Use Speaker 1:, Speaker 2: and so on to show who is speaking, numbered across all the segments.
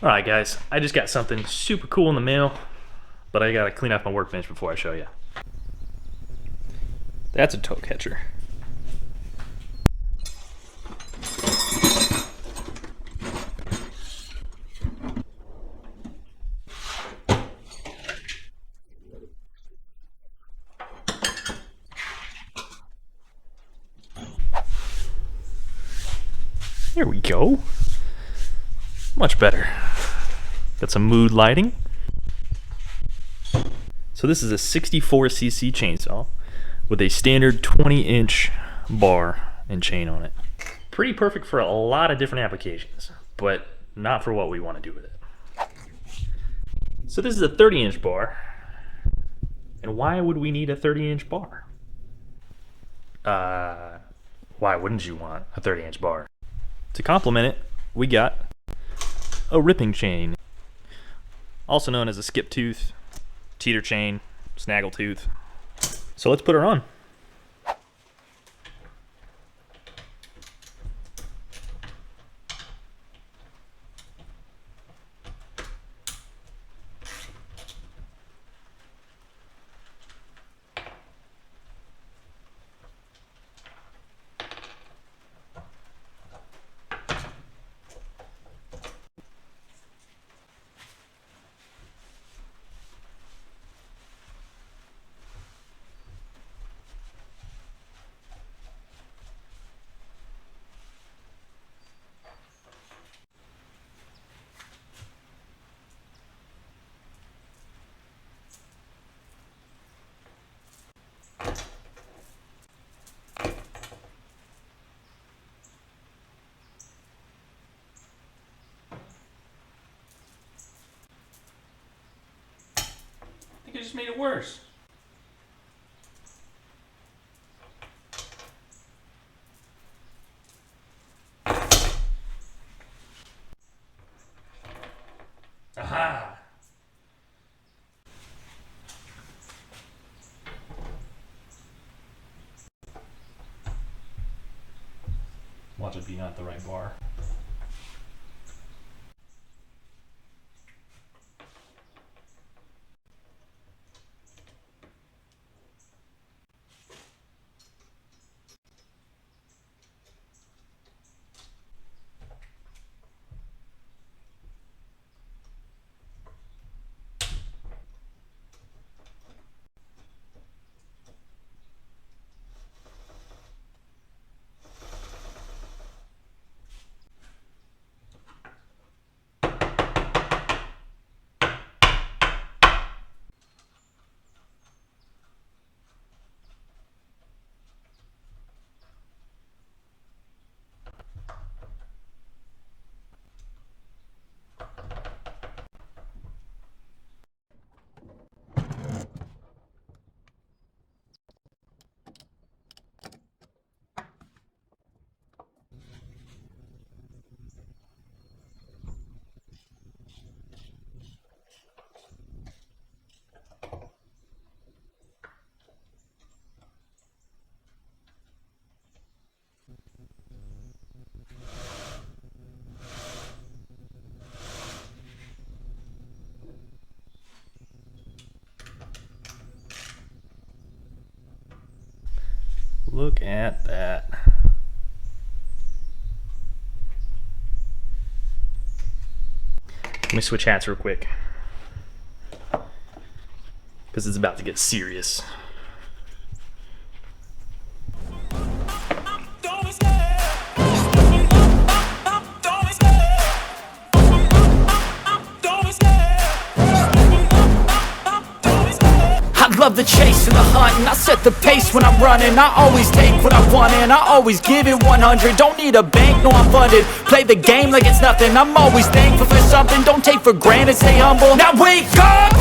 Speaker 1: Alright guys, I just got something super cool in the mail, but I gotta clean off my workbench before I show you. That's a toe catcher. There we go. Much better. Got some mood lighting. So this is a 64cc chainsaw with a standard 20-inch bar and chain on it. Pretty perfect for a lot of different applications, but not for what we want to do with it. So this is a 30-inch bar. And why would we need a 30-inch bar? Why wouldn't you want a 30-inch bar? To complement it, we got a ripping chain, also known as a skip tooth, teeter chain, snaggle tooth. So let's put her on. I think I just made it worse. Aha! Watch it be not the right bar. Look at that. Let me switch hats real quick, because it's about to get serious.
Speaker 2: Love the chase and the hunt, and I set the pace when I'm running. I always take what I want and I always give it 100. Don't need a bank, no I'm funded. Play the game like it's nothing. I'm always thankful for something. Don't take for granted, stay humble. Now wake up!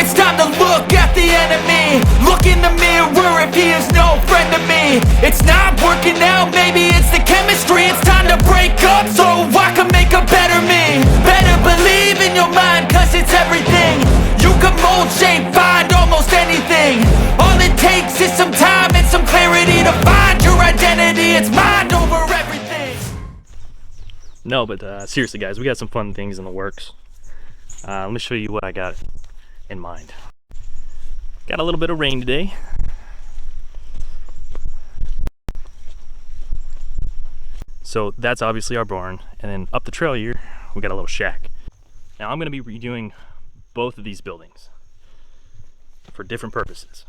Speaker 2: It's time to look at the enemy. Look in the mirror if he is no friend to me. It's not working out, maybe it's the chemistry. It's time to break up so I can make a better me. Better believe in your mind, cause it's everything. You can mold, shape, find almost anything. All it takes is some time and some clarity to find your identity. It's mind over everything.
Speaker 1: No, but seriously guys, we got some fun things in the works. Let me show you what I got in mind. Got a little bit of rain today. So that's obviously our barn, and then up the trail here, we got a little shack. Now I'm gonna be redoing both of these buildings for different purposes.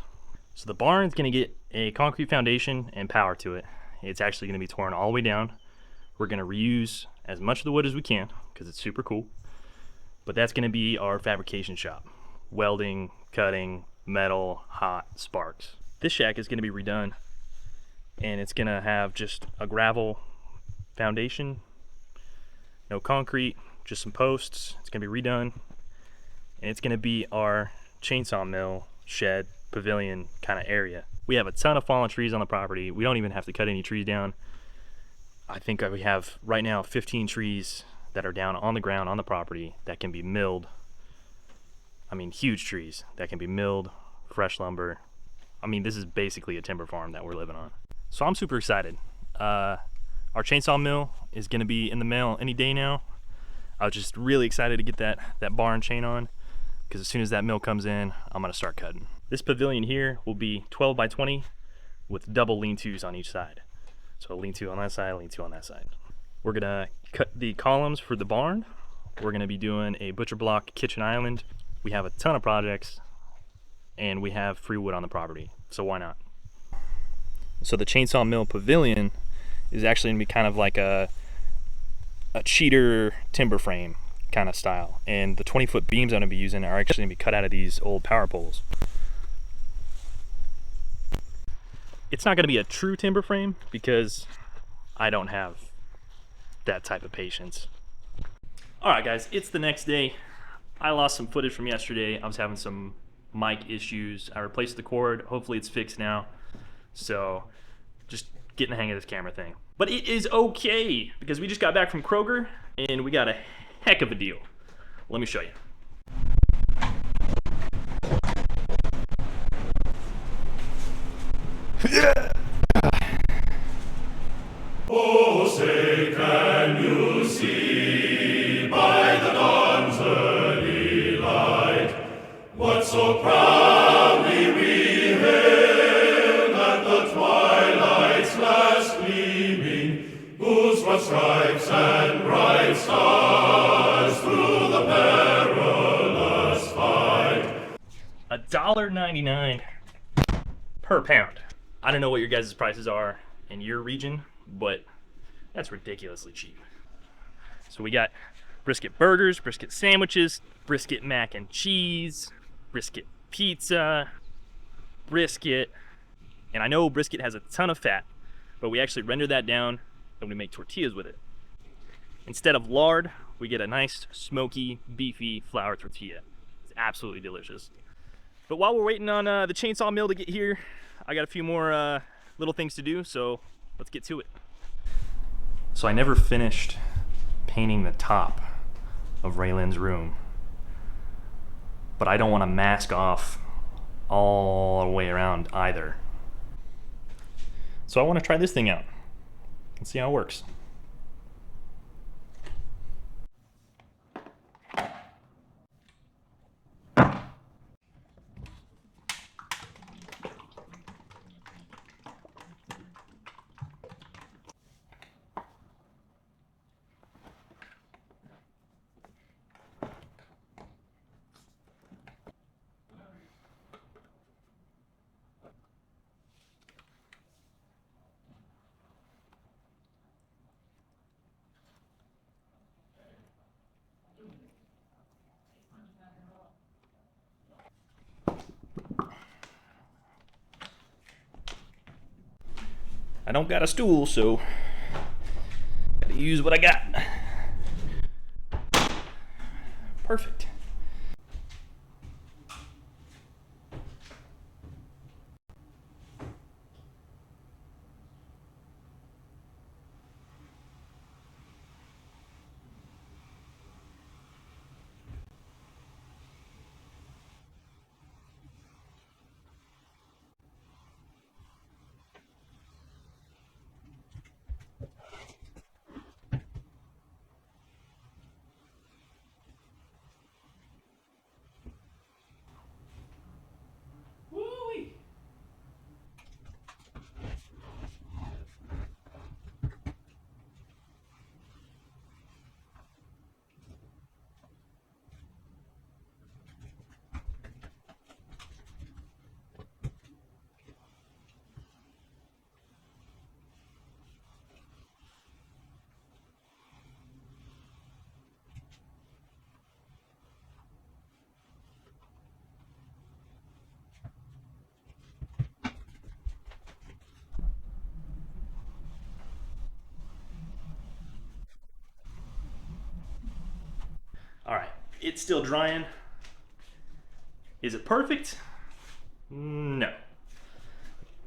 Speaker 1: So the barn's gonna get a concrete foundation and power to it. It's actually gonna be torn all the way down. We're gonna reuse as much of the wood as we can because it's super cool. But that's gonna be our fabrication shop. Welding, cutting, metal, hot, sparks. This shack is gonna be redone, and it's gonna have just a gravel foundation, no concrete, just some posts. It's gonna be redone, and it's gonna be our chainsaw mill, shed, pavilion kind of area. We have a ton of fallen trees on the property. We don't even have to cut any trees down. I think we have right now 15 trees that are down on the ground on the property that can be milled. I mean, huge trees that can be milled, fresh lumber. I mean, this is basically a timber farm that we're living on. So I'm super excited. Our chainsaw mill is gonna be in the mail any day now. I was just really excited to get that barn chain on, because as soon as that mill comes in, I'm gonna start cutting. This pavilion here will be 12 by 20 with double lean-tos on each side. So a lean-to on that side, a lean-to on that side. We're gonna cut the columns for the barn. We're gonna be doing a butcher block kitchen island. We have a ton of projects, and we have free wood on the property, so why not? So the chainsaw mill pavilion is actually gonna be kind of like a cheater timber frame kind of style, and the 20-foot beams I'm gonna be using are actually gonna be cut out of these old power poles. It's not gonna be a true timber frame because I don't have that type of patience. All right, guys, it's the next day. I lost some footage from yesterday. I was having some mic issues. I replaced the cord. Hopefully it's fixed now. So just getting the hang of this camera thing. But it is okay because we just got back from Kroger and we got a heck of a deal. Let me show you.
Speaker 3: Oh, say, can you see by the dawn's early light what so proudly we hailed at the twilight's last gleaming, whose broad stripes and bright stars through the perilous fight?
Speaker 1: $1.99 per pound. I don't know what your guys' prices are in your region, but that's ridiculously cheap. So we got brisket burgers, brisket sandwiches, brisket mac and cheese, brisket pizza, brisket, and I know brisket has a ton of fat, but we actually render that down and we make tortillas with it. Instead of lard, we get a nice smoky, beefy flour tortilla. It's absolutely delicious. But while we're waiting on the chainsaw mill to get here, I got a few more little things to do, so let's get to it. So I never finished painting the top of Raylan's room, but I don't want to mask off all the way around either. So I want to try this thing out and see how it works. I don't got a stool, so gotta use what I got. Perfect. It's still drying. Is it perfect? No.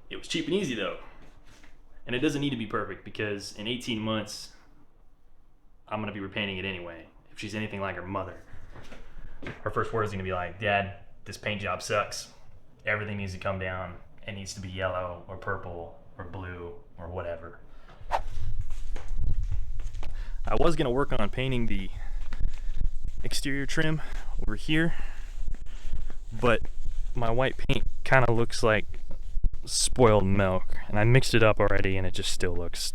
Speaker 1: It was cheap and easy though. And it doesn't need to be perfect because in 18 months, I'm gonna be repainting it anyway. If she's anything like her mother. Her first word is gonna be like, Dad, this paint job sucks. Everything needs to come down. It needs to be yellow or purple or blue or whatever. I was gonna work on painting the exterior trim over here, but my white paint kind of looks like spoiled milk, and I mixed it up already and it just still looks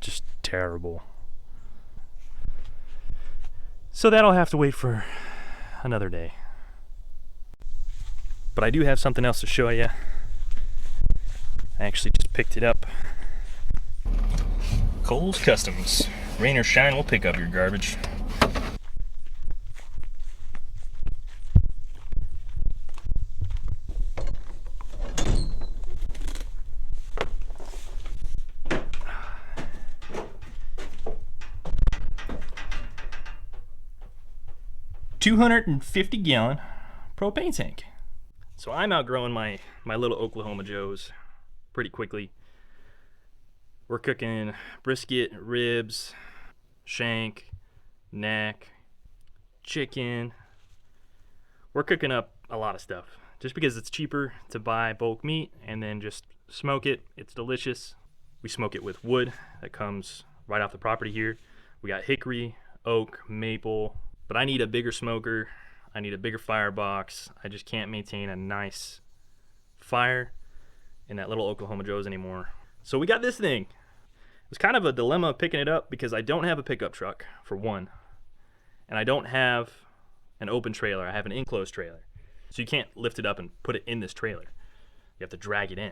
Speaker 1: just terrible. So that'll have to wait for another day. But I do have something else to show you. I actually just picked it up. Kohl's Customs. Rain or shine, we'll pick up your garbage. $250-gallon propane tank. So I'm outgrowing my little Oklahoma Joes pretty quickly. We're cooking brisket, ribs, shank, neck, chicken. We're cooking up a lot of stuff just because it's cheaper to buy bulk meat and then just smoke it. It's delicious. We smoke it with wood that comes right off the property here. We got hickory, oak, maple, but I need a bigger smoker. I need a bigger firebox. I just can't maintain a nice fire in that little Oklahoma Joe's anymore. So we got this thing. It was kind of a dilemma picking it up because I don't have a pickup truck, for one. And I don't have an open trailer. I have an enclosed trailer. So you can't lift it up and put it in this trailer. You have to drag it in.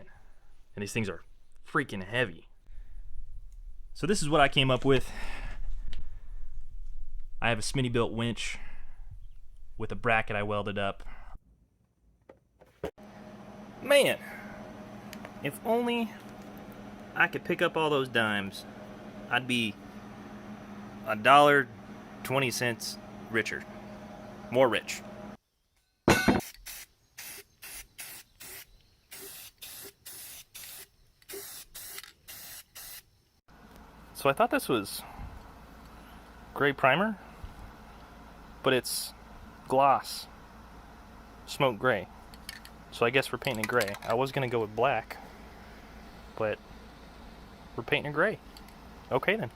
Speaker 1: And these things are freaking heavy. So this is what I came up with. I have a Smittybilt winch with a bracket I welded up. Man, if only I could pick up all those dimes, I'd be $1.20 richer. More rich. So I thought this was gray primer, but it's gloss smoke gray. So I guess we're painting it gray. I was gonna go with black, but we're painting it gray. Okay then.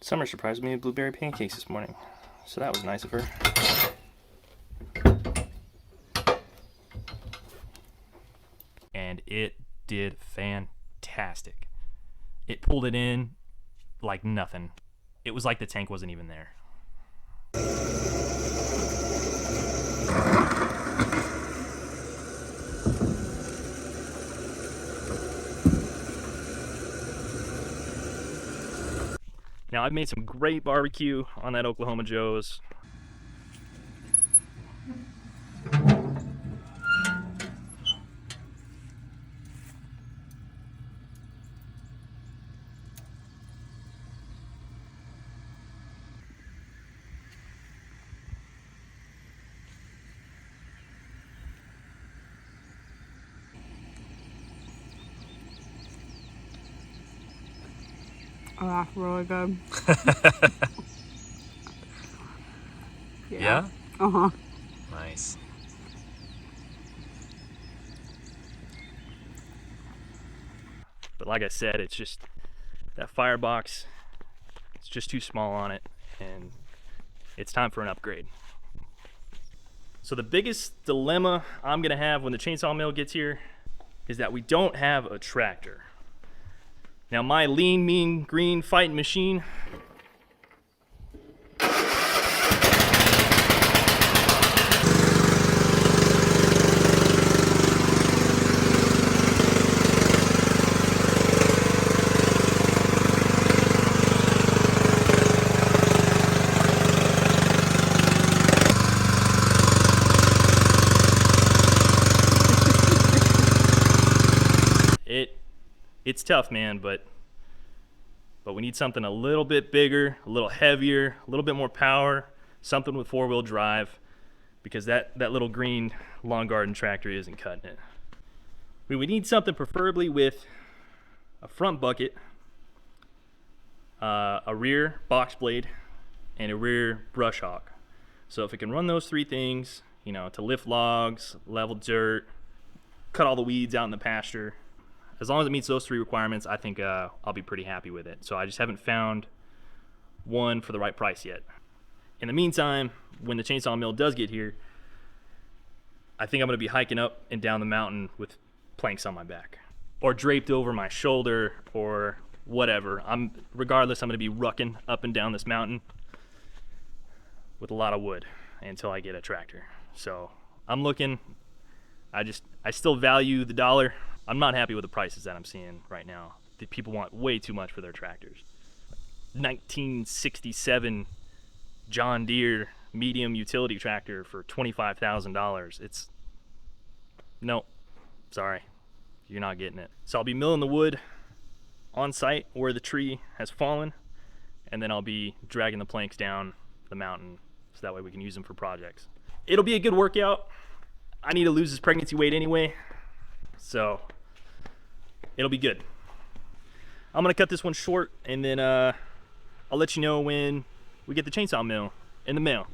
Speaker 1: Summer surprised me with blueberry pancakes this morning, so that was nice of her. And it did fantastic. It pulled it in like nothing. It was like the tank wasn't even there. Now I've made some great barbecue on that Oklahoma Joe's.
Speaker 4: Oh, that's really good.
Speaker 1: Yeah?
Speaker 4: Uh-huh.
Speaker 1: Nice. But like I said, it's just that firebox, it's just too small on it, and it's time for an upgrade. So the biggest dilemma I'm gonna have when the chainsaw mill gets here is that we don't have a tractor. Now my lean, mean, green fighting machine, it's tough, man, but But we need something a little bit bigger, a little heavier, a little bit more power, something with 4-wheel drive, because that little green lawn garden tractor isn't cutting it. We need something preferably with a front bucket, a rear box blade, and a rear brush hog. So if it can run those 3 things, you know, to lift logs, level dirt, cut all the weeds out in the pasture, as long as it meets those 3 requirements, I think I'll be pretty happy with it. So I just haven't found one for the right price yet. In the meantime, when the chainsaw mill does get here, I think I'm going to be hiking up and down the mountain with planks on my back, or draped over my shoulder, or whatever. Regardless, I'm going to be rucking up and down this mountain with a lot of wood until I get a tractor. So I'm looking. I still value the dollar. I'm not happy with the prices that I'm seeing right now. The people want way too much for their tractors. 1967 John Deere medium utility tractor for $25,000. No, sorry, you're not getting it. So I'll be milling the wood on site where the tree has fallen, and then I'll be dragging the planks down the mountain so that way we can use them for projects. It'll be a good workout. I need to lose this pregnancy weight anyway, so it'll be good. I'm gonna cut this one short, and then I'll let you know when we get the chainsaw mill in the mail.